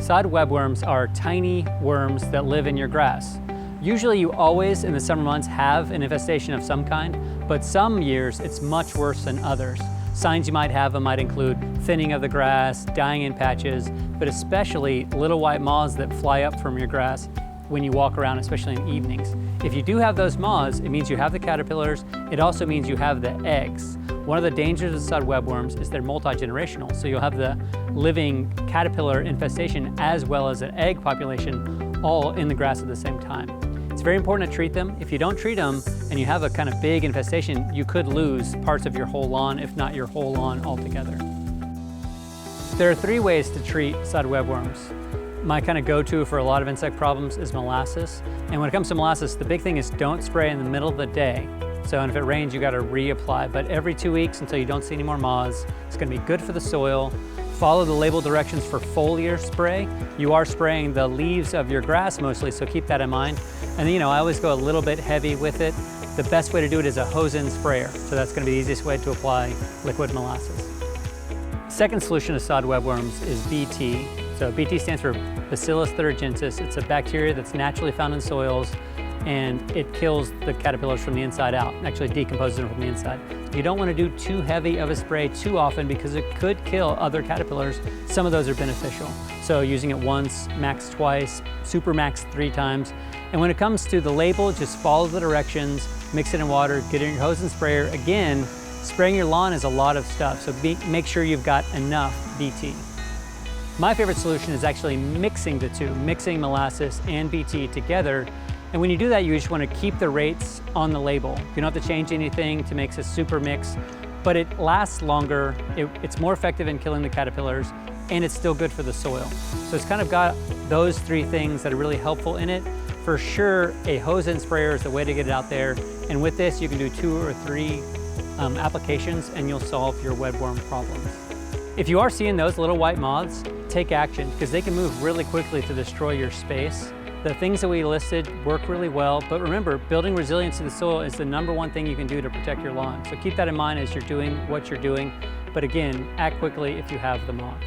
Sod webworms are tiny worms that live in your grass. Usually you always, in the summer months, have an infestation of some kind, but some years it's much worse than others. Signs you might have them might include thinning of the grass, dying in patches, but especially little white moths that fly up from your grass when you walk around, especially in evenings. If you do have those moths, it means you have the caterpillars. It also means you have the eggs. One of the dangers of sod webworms is they're multi-generational, so you'll have the living caterpillar infestation as well as an egg population all in the grass at the same time. It's very important to treat them. If you don't treat them and you have a kind of big infestation, you could lose parts of your whole lawn, if not your whole lawn altogether. There are 3 ways to treat sod webworms. My kind of go-to for a lot of insect problems is molasses. And when it comes to molasses, the big thing is don't spray in the middle of the day. So and if it rains, you got to reapply. But every 2 weeks until you don't see any more moths, it's going to be good for the soil. Follow the label directions for foliar spray. You are spraying the leaves of your grass mostly, so keep that in mind. And then, I always go a little bit heavy with it. The best way to do it is a hose-in sprayer. So that's going to be the easiest way to apply liquid molasses. Second solution to sod webworms is BT. So BT stands for Bacillus thuringiensis. It's a bacteria that's naturally found in soils, and it kills the caterpillars from the inside out, actually decomposes them from the inside. You don't want to do too heavy of a spray too often because it could kill other caterpillars. Some of those are beneficial. So using it once, max twice, super max 3 times. And when it comes to the label, just follow the directions, mix it in water, get it in your hose and sprayer. Again, spraying your lawn is a lot of stuff, so make sure you've got enough BT. My favorite solution is actually mixing the two, mixing molasses and BT together. And when you do that, you just want to keep the rates on the label. You don't have to change anything to make a super mix, but it lasts longer, it's more effective in killing the caterpillars, and it's still good for the soil. So it's kind of got those 3 things that are really helpful in it. For sure, a hose-in sprayer is the way to get it out there. And with this, you can do 2 or 3 applications and you'll solve your webworm problems. If you are seeing those little white moths, take action because they can move really quickly to destroy your space. The things that we listed work really well, but remember, building resilience to the soil is the #1 thing you can do to protect your lawn. So keep that in mind as you're doing what you're doing. But again, act quickly if you have the moths.